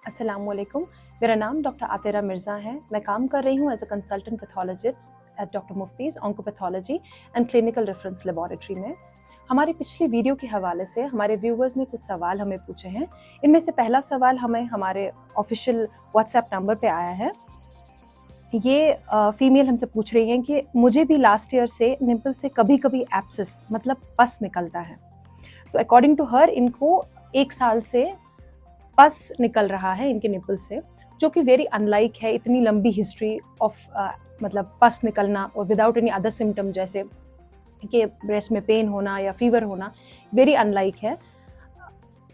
अस्सलामुअलैकुम। मेरा नाम डॉक्टर आतिरा मिर्ज़ा है। मैं काम कर रही हूँ as a consultant pathologist at doctor Mufti's oncopathology and clinical reference laboratory में। हमारी पिछली वीडियो के हवाले से हमारे व्यूवर्स ने कुछ सवाल हमें पूछे हैं। इनमें से पहला सवाल हमें हमारे ऑफिशियल व्हाट्सएप नंबर पे आया है। ये फीमेल हमसे पूछ रही हैं कि मुझे भी लास्ट ईयर से निम्पल से कभी कभी एब्सेस मतलब पस निकलता है। तो अकॉर्डिंग टू हर इनको 1 साल से पस निकल रहा है इनके निपल से, जो कि वेरी अनलाइक है इतनी लंबी हिस्ट्री ऑफ मतलब पस निकलना और विदाउट एनी अदर सिम्टम, जैसे कि ब्रेस्ट में पेन होना या फीवर होना, वेरी अनलाइक है।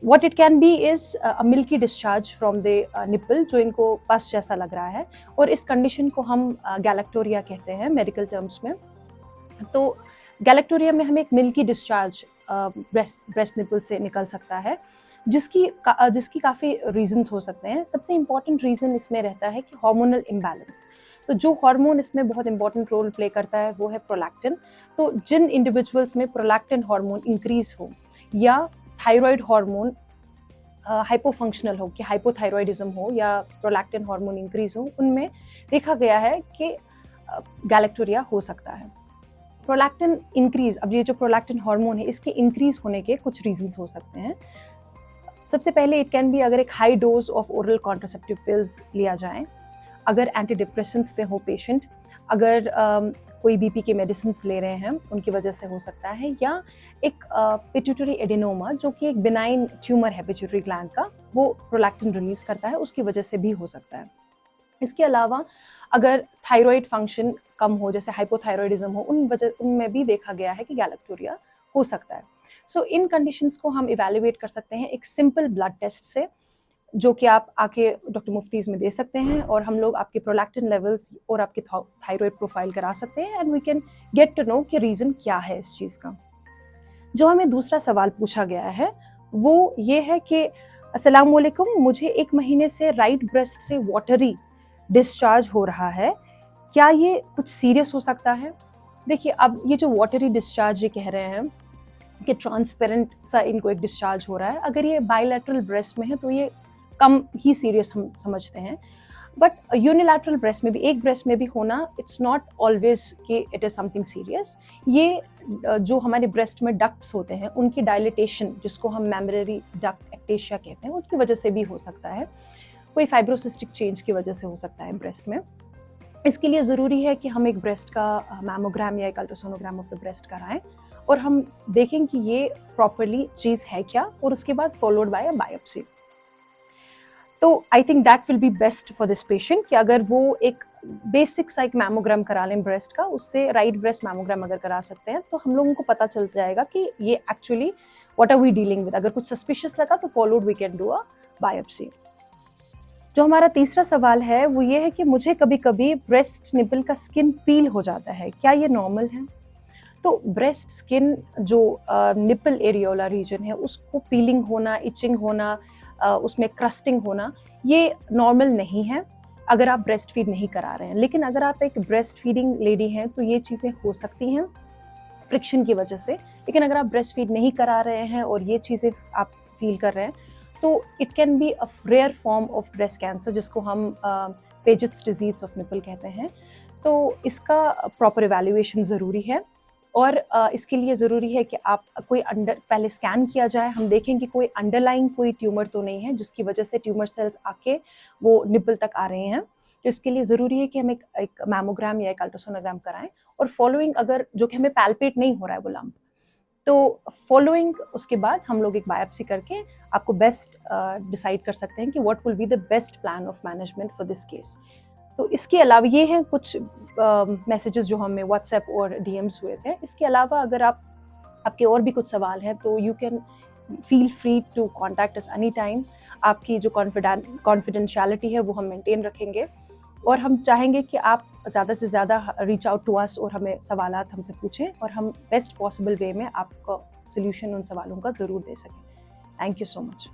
What it can be is a milky discharge from the nipple, जो इनको पस जैसा लग रहा है, और इस कंडीशन को हम गैलेक्टोरिया कहते हैं मेडिकल टर्म्स में। तो गैलेक्टोरिया में हमें एक मिल्की डिस्चार्ज ब्रेस्ट निपल से निकल सकता है, जिसकी काफ़ी रीजंस हो सकते हैं। सबसे इम्पॉर्टेंट रीज़न इसमें रहता है कि हार्मोनल इम्बैलेंस। तो जो हार्मोन इसमें बहुत इंपॉर्टेंट रोल प्ले करता है वो है प्रोलैक्टिन। तो जिन इंडिविजुअल्स में प्रोलैक्टिन हार्मोन इंक्रीज हो या थायराइड हार्मोन हाइपोफंक्शनल हो, कि हाइपोथायरॉयडिज्म हो या प्रोलैक्टिन हार्मोन इंक्रीज हो, उनमें देखा गया है कि गैलेक्टोरिया हो सकता है। प्रोलैक्टिन इंक्रीज, अब ये जो प्रोलैक्टिन हार्मोन है इसके इंक्रीज होने के कुछ रीजंस हो सकते हैं। सबसे पहले इट कैन बी अगर एक high dose of oral contraceptive pills लिया जाए, अगर एंटी डिप्रेशंस पे हो पेशेंट, अगर कोई बीपी के मेडिसिन ले रहे हैं उनकी वजह से हो सकता है, या एक पिट्यूटरी एडिनोमा जो कि एक बिनाइन ट्यूमर है पिट्यूटरी ग्लैंड का, वो प्रोलैक्टिन रिलीज करता है, उसकी वजह से भी हो सकता है। इसके अलावा अगर थायराइड फंक्शन कम हो, जैसे हाइपोथायरॉयडिज्म हो, उनमें भी देखा गया है कि गैलेक्टोरिया हो सकता है। सो इन कंडीशंस को हम इवैल्यूएट कर सकते हैं एक सिंपल ब्लड टेस्ट से, जो कि आप आके डॉक्टर मुफ्तीज़ में दे सकते हैं, और हम लोग आपके प्रोलैक्टिन लेवल्स और आपके थायराइड प्रोफाइल करा सकते हैं, and we can get to know कि रीज़न क्या है इस चीज़ का। जो हमें दूसरा सवाल पूछा गया है वो ये है कि अस्सलाम वालेकुम, मुझे 1 महीने से राइट ब्रेस्ट से वाटरी डिस्चार्ज हो रहा है, क्या ये कुछ सीरियस हो सकता है? देखिए, अब ये जो वाटरी डिस्चार्ज ये कह रहे हैं कि ट्रांसपेरेंट सा इनको एक डिस्चार्ज हो रहा है, अगर ये बायलैटरल ब्रेस्ट में है तो ये कम ही सीरियस हम समझते हैं, बट यूनिलैटरल ब्रेस्ट में भी, एक ब्रेस्ट में भी होना, इट्स नॉट ऑलवेज कि इट इज़ समथिंग सीरियस। ये जो हमारे ब्रेस्ट में डक्ट्स होते हैं उनकी डायलिटेशन, जिसको हम मेमोरी डक्ट एक्टेशिया कहते हैं, उनकी वजह से भी हो सकता है। कोई फाइब्रोसिस्टिक चेंज की वजह से हो सकता है ब्रेस्ट में। इसके लिए ज़रूरी है कि हम एक ब्रेस्ट का मैमोग्राम या एक अल्ट्रासोनोग्राम ऑफ द ब्रेस्ट कराएं, और हम देखें कि ये प्रॉपरली चीज़ है क्या, और उसके बाद फॉलोड बाय अ बायोप्सी। तो I think that will be best for this patient, कि अगर वो एक बेसिक सा एक मैमोग्राम करा लें ब्रेस्ट का, उससे राइट ब्रेस्ट मैमोग्राम अगर करा सकते हैं तो हम लोगों को पता चल जाएगा कि ये actually what are we dealing with. अगर कुछ सस्पिशियस लगा तो followed we can do a biopsy. जो हमारा तीसरा सवाल है वो ये है कि मुझे कभी कभी ब्रेस्ट निपल का स्किन पील हो जाता है, क्या ये नॉर्मल है? तो ब्रेस्ट स्किन जो निपल एरियोला रीजन है उसको पीलिंग होना, इचिंग होना, उसमें क्रस्टिंग होना, ये नॉर्मल नहीं है अगर आप ब्रेस्ट फीड नहीं करा रहे हैं। लेकिन अगर आप एक ब्रेस्ट फीडिंग लेडी हैं तो ये चीज़ें हो सकती हैं फ्रिक्शन की वजह से। लेकिन अगर आप ब्रेस्ट फीड नहीं करा रहे हैं और ये चीज़ें आप फील कर रहे हैं, तो it can be a rare form of breast cancer, जिसको हम पेजेट्स डिजीज ऑफ निपल कहते हैं। तो इसका प्रॉपर इवैल्यूएशन ज़रूरी है, और इसके लिए ज़रूरी है कि आप पहले स्कैन किया जाए, हम देखें कि कोई अंडरलाइंग कोई ट्यूमर तो नहीं है जिसकी वजह से ट्यूमर सेल्स आके वो निपल तक आ रहे हैं। तो इसके लिए ज़रूरी है कि हम एक मैमोग्राम या एक अल्ट्रासोनोग्राम कराएं, और फॉलोइंग अगर जो कि हमें पैल्पेट नहीं हो रहा है वो लंप, तो फॉलोइंग उसके बाद हम लोग एक बायोप्सी करके आपको बेस्ट डिसाइड कर सकते हैं कि what will be the best plan of management for this case. तो इसके अलावा ये हैं कुछ मैसेजेस जो हमें व्हाट्सएप और डीएम्स हुए थे। इसके अलावा अगर आपके और भी कुछ सवाल हैं तो you can feel free to contact us any time. आपकी जो कॉन्फिडेंशियलिटी है वो हम मेंटेन रखेंगे, और हम चाहेंगे कि आप ज़्यादा से ज़्यादा रीच आउट टू अस और हमें सवालात हमसे पूछें, और हम बेस्ट पॉसिबल वे में आपको सोल्यूशन उन सवालों का ज़रूर दे सकें। Thank you so much.